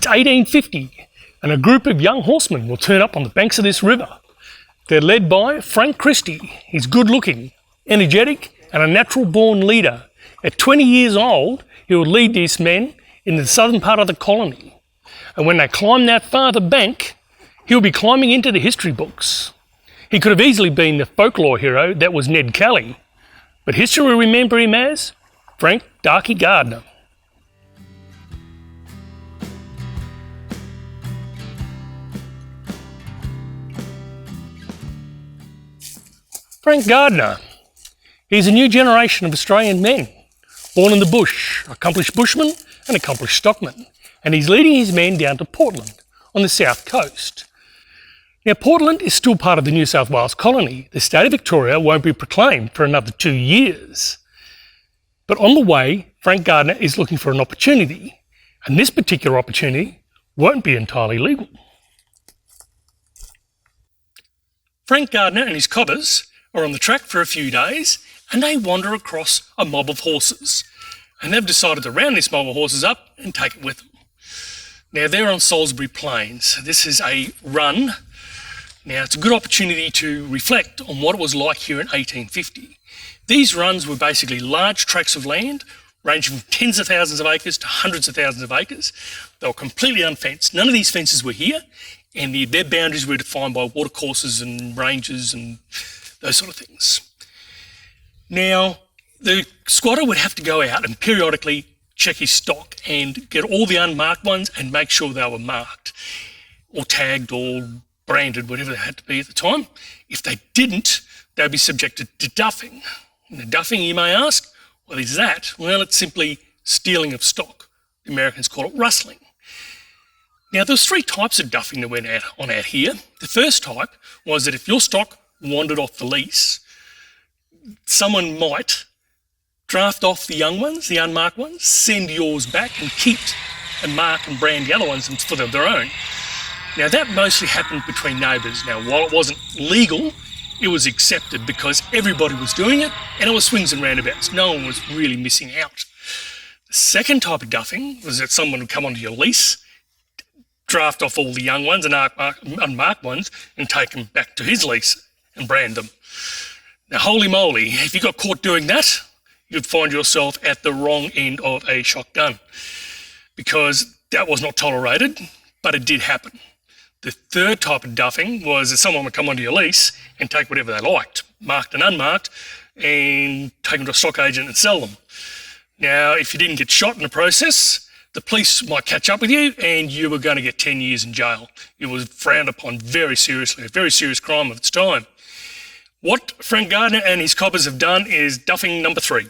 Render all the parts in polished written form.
It's 1850, and a group of young horsemen will turn up on the banks of this river. They're led by Frank Christie. He's good looking, energetic, and a natural born leader. At 20 years old, he will lead these men in the southern part of the colony. And when they climb that farther bank, he'll be climbing into the history books. He could have easily been the folklore hero that was Ned Kelly, but history will remember him as Frank Darkie Gardiner. Frank Gardiner. He's a new generation of Australian men, born in the bush, accomplished bushman and accomplished stockman, and he's leading his men down to Portland on the south coast. Now, Portland is still part of the New South Wales colony. The state of Victoria won't be proclaimed for another 2 years. But on the way, Frank Gardiner is looking for an opportunity, and this particular opportunity won't be entirely legal. Frank Gardiner and his cobbers are on the track for a few days, and they wander across a mob of horses. And they've decided to round this mob of horses up and take it with them. Now, they're on Salisbury Plains. This is a run. Now, it's a good opportunity to reflect on what it was like here in 1850. These runs were basically large tracts of land, ranging from tens of thousands of acres to hundreds of thousands of acres. They were completely unfenced. None of these fences were here, and their boundaries were defined by watercourses and ranges and those sort of things. Now, the squatter would have to go out and periodically check his stock and get all the unmarked ones and make sure they were marked or tagged or branded, whatever they had to be at the time. If they didn't, they'd be subjected to duffing. Now, duffing, you may ask, what is that? Well, it's simply stealing of stock. The Americans call it rustling. Now, there's 3 types of duffing that went on out here. The first type was that if your stock wandered off the lease, someone might draft off the young ones, the unmarked ones, send yours back and keep and mark and brand the other ones for their own. Now, that mostly happened between neighbours. Now, while it wasn't legal, it was accepted because everybody was doing it and it was swings and roundabouts. No one was really missing out. The second type of duffing was that someone would come onto your lease, draft off all the young ones and unmarked ones and take them back to his lease and brand them. Now, holy moly, if you got caught doing that, you'd find yourself at the wrong end of a shotgun, because that was not tolerated, but it did happen. The third type of duffing was that someone would come onto your lease and take whatever they liked, marked and unmarked, and take them to a stock agent and sell them. Now, if you didn't get shot in the process, the police might catch up with you and you were going to get 10 years in jail. It was frowned upon very seriously, a very serious crime of its time. What Frank Gardiner and his cobbers have done is duffing number 3.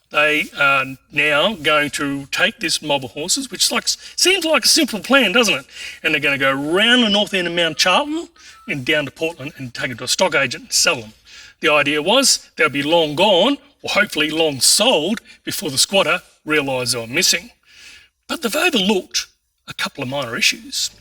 They are now going to take this mob of horses, which seems like a simple plan, doesn't it? And they're going to go around the north end of Mount Charlton and down to Portland and take it to a stock agent and sell them. The idea was they'll be long gone, or hopefully long sold, before the squatter realised they were missing. But they've overlooked a couple of minor issues.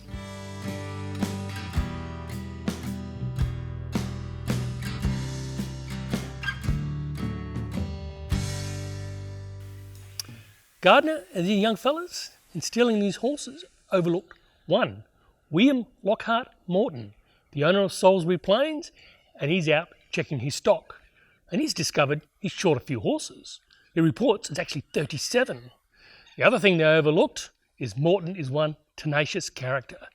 Gardiner and the young fellas, in stealing these horses, overlooked 1. William Lockhart Morton, the owner of Salisbury Plains, and he's out checking his stock. And he's discovered he's short a few horses. He reports it's actually 37. The other thing they overlooked is Morton is one tenacious character,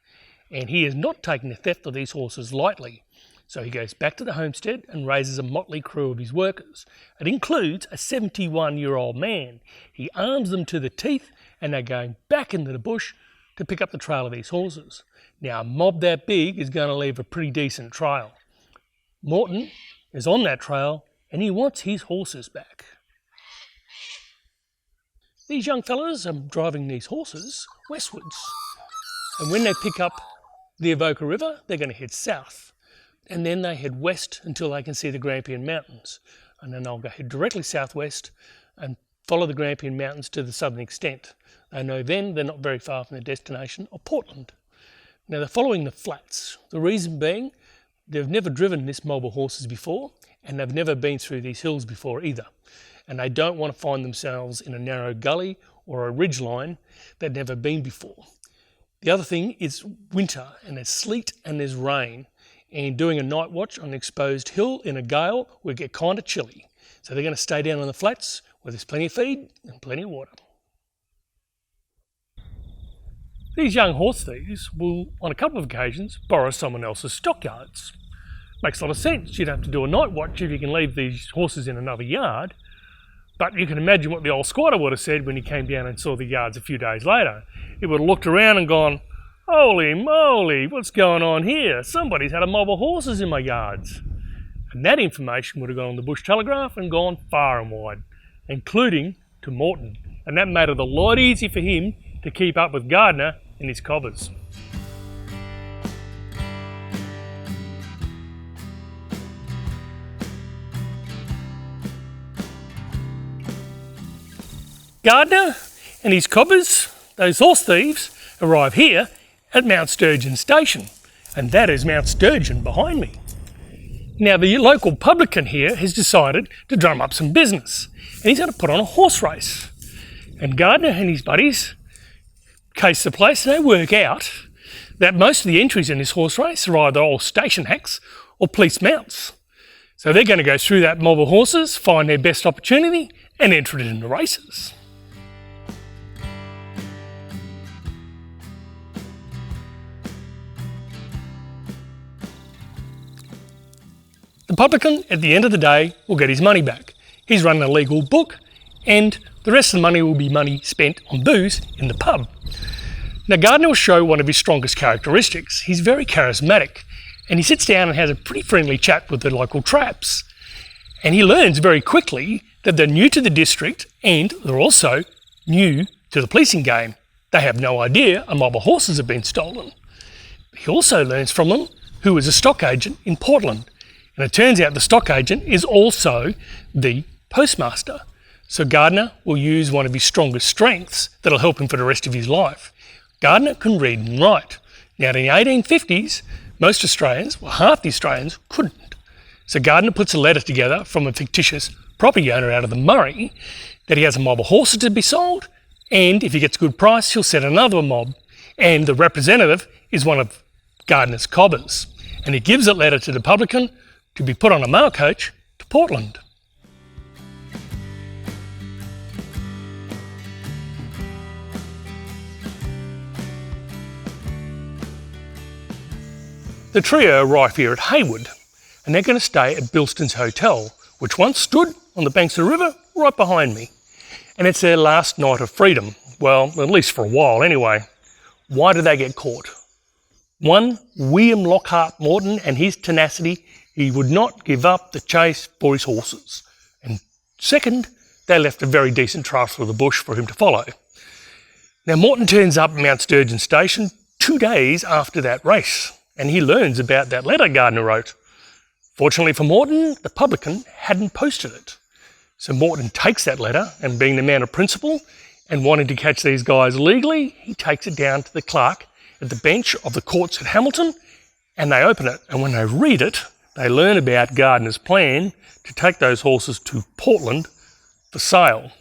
and he is not taking the theft of these horses lightly. So he goes back to the homestead and raises a motley crew of his workers. It includes a 71-year-old man. He arms them to the teeth and they're going back into the bush to pick up the trail of these horses. Now, a mob that big is going to leave a pretty decent trail. Morton is on that trail and he wants his horses back. These young fellas are driving these horses westwards. And when they pick up the Avoca River, they're going to head south. And then they head west until they can see the Grampian Mountains. And then they'll go head directly southwest and follow the Grampian Mountains to the southern extent. They know then they're not very far from their destination of Portland. Now they're following the flats. The reason being, they've never driven this mob of horses before, and they've never been through these hills before either. And they don't want to find themselves in a narrow gully or a ridge line they've never been before. The other thing is winter, and there's sleet and there's rain, and doing a night watch on an exposed hill in a gale will get kind of chilly. So they're going to stay down on the flats where there's plenty of feed and plenty of water. These young horse thieves will, on a couple of occasions, borrow someone else's stockyards. Makes a lot of sense. You'd have to do a night watch if you can leave these horses in another yard. But you can imagine what the old squatter would have said when he came down and saw the yards a few days later. He would have looked around and gone, "Holy moly, what's going on here? Somebody's had a mob of horses in my yards." And that information would have gone on the Bush Telegraph and gone far and wide, including to Morton. And that made it a lot easier for him to keep up with Gardiner and his cobbers. Gardiner and his cobbers, those horse thieves, arrive here at Mount Sturgeon Station, and that is Mount Sturgeon behind me. Now, the local publican here has decided to drum up some business, and he's going to put on a horse race. And Gardiner and his buddies case the place, and they work out that most of the entries in this horse race are either old station hacks or police mounts. So they're going to go through that mob of horses, find their best opportunity, and enter it in the races. The publican, at the end of the day, will get his money back. He's run a legal book, and the rest of the money will be money spent on booze in the pub. Now, Gardiner will show one of his strongest characteristics. He's very charismatic, and he sits down and has a pretty friendly chat with the local traps. And he learns very quickly that they're new to the district, and they're also new to the policing game. They have no idea a mob of horses have been stolen. He also learns from them who is a stock agent in Portland. And it turns out the stock agent is also the postmaster. So Gardiner will use one of his strongest strengths that'll help him for the rest of his life. Gardiner can read and write. Now, in the 1850s, most Australians, well, half the Australians, couldn't. So Gardiner puts a letter together from a fictitious property owner out of the Murray that he has a mob of horses to be sold, and if he gets a good price, he'll set another mob. And the representative is one of Gardiner's cobbers. And he gives that letter to the publican to be put on a mail coach to Portland. The trio arrive here at Haywood, and they're going to stay at Bilston's Hotel, which once stood on the banks of the river right behind me. And it's their last night of freedom. Well, at least for a while anyway. Why did they get caught? One, William Lockhart Morton and his tenacity. He would not give up the chase for his horses. And second, they left a very decent trail through the bush for him to follow. Now, Morton turns up at Mount Sturgeon Station 2 days after that race, and he learns about that letter Gardiner wrote. Fortunately for Morton, the publican hadn't posted it. So Morton takes that letter, and being the man of principle and wanting to catch these guys legally, he takes it down to the clerk at the bench of the courts at Hamilton, and they open it. And when they read it, they learn about Gardiner's plan to take those horses to Portland for sale.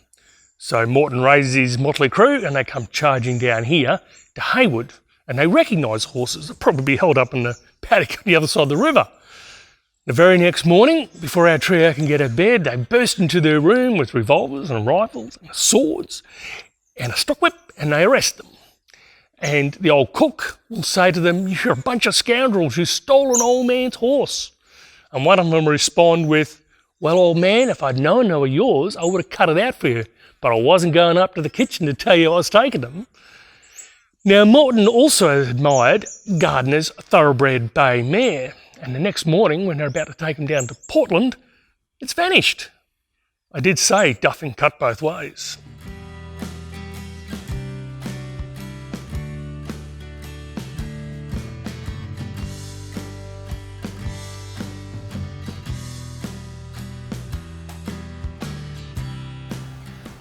So Morton raises his motley crew and they come charging down here to Haywood, and they recognise horses that probably held up in the paddock on the other side of the river. The very next morning, before our trio can get out of bed, they burst into their room with revolvers and rifles and swords and a stock whip, and they arrest them. And the old cook will say to them, "You're a bunch of scoundrels, you've stolen old man's horse." And one of them will respond with, "Well, old man, if I'd known they were yours, I would have cut it out for you, but I wasn't going up to the kitchen to tell you I was taking them." Now, Morton also admired Gardiner's thoroughbred bay mare, and the next morning, when they're about to take him down to Portland, it's vanished. I did say duffing cut both ways.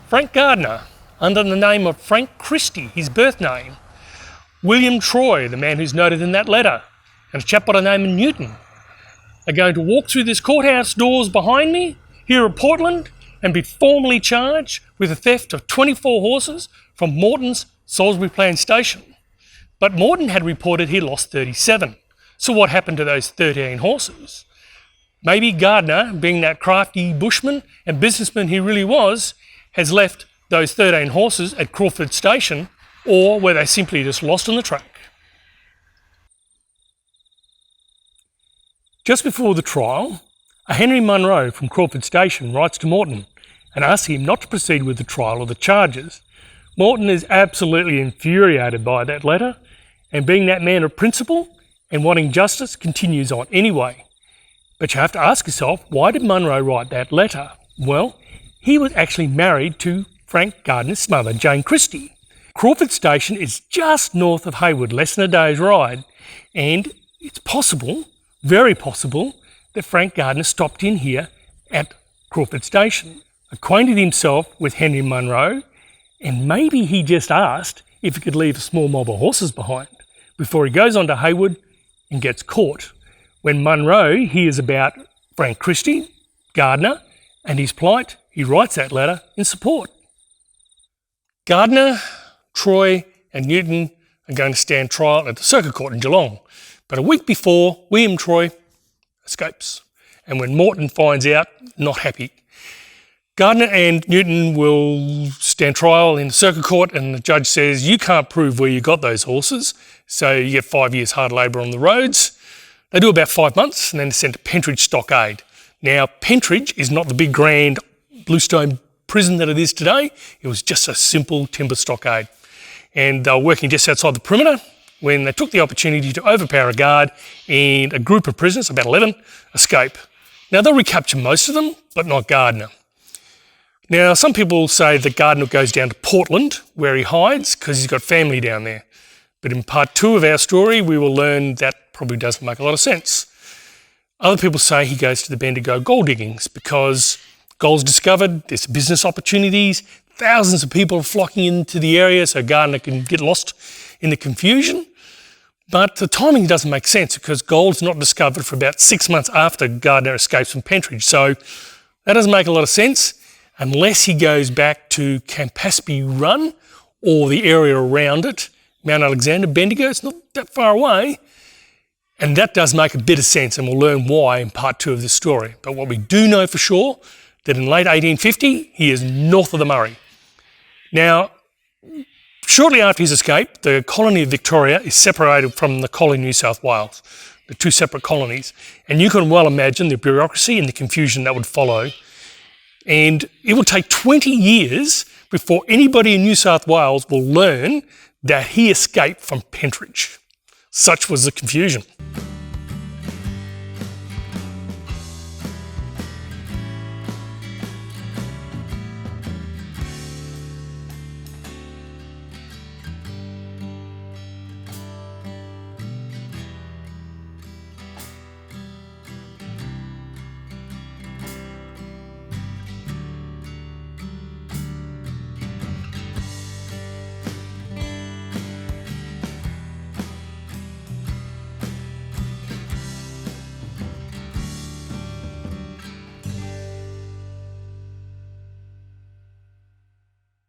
Frank Gardiner, under the name of Frank Christie, his birth name. William Troy, the man who's noted in that letter, and a chap by the name of Newton, are going to walk through this courthouse doors behind me here at Portland and be formally charged with the theft of 24 horses from Morton's Salisbury Plain Station. But Morton had reported he lost 37. So what happened to those 13 horses? Maybe Gardiner, being that crafty bushman and businessman he really was, has left those 13 horses at Crawford Station, or were they simply just lost on the track? Just before the trial, a Henry Munro from Crawford Station writes to Morton and asks him not to proceed with the trial or the charges. Morton is absolutely infuriated by that letter, and being that man of principle and wanting justice, continues on anyway. But you have to ask yourself, why did Munro write that letter? Well, he was actually married to Frank Gardiner's mother, Jane Christie. Crawford Station is just north of Hayward, less than a day's ride, and it's possible, very possible, that Frank Gardiner stopped in here at Crawford Station, acquainted himself with Henry Munro, and maybe he just asked if he could leave a small mob of horses behind before he goes on to Hayward and gets caught. When Munro hears about Frank Christie, Gardiner, and his plight, he writes that letter in support. Gardiner, Troy and Newton are going to stand trial at the Circuit Court in Geelong, but a week before, William Troy escapes, and when Morton finds out, not happy. Gardiner and Newton will stand trial in the Circuit Court, and the judge says, you can't prove where you got those horses, so you get 5 years hard labour on the roads. They do about 5 months, and then they're sent to Pentridge Stockade. Now, Pentridge is not the big grand bluestone prison that it is today. It was just a simple timber stockade. And they were working just outside the perimeter when they took the opportunity to overpower a guard, and a group of prisoners, about 11, escape. Now, they'll recapture most of them, but not Gardiner. Now, some people say that Gardiner goes down to Portland, where he hides, because he's got family down there. But in part 2 of our story, we will learn that probably doesn't make a lot of sense. Other people say he goes to the Bendigo gold diggings because gold's discovered, there's business opportunities, thousands of people are flocking into the area so Gardiner can get lost in the confusion. But the timing doesn't make sense because gold's not discovered for about 6 months after Gardiner escapes from Pentridge. So that doesn't make a lot of sense unless he goes back to Campaspe Run or the area around it, Mount Alexander, Bendigo. It's not that far away. And that does make a bit of sense, and we'll learn why in part 2 of this story. But what we do know for sure, that in late 1850, he is north of the Murray. Now, shortly after his escape, the colony of Victoria is separated from the colony of New South Wales, the 2 separate colonies. And you can well imagine the bureaucracy and the confusion that would follow. And it will take 20 years before anybody in New South Wales will learn that he escaped from Pentridge. Such was the confusion.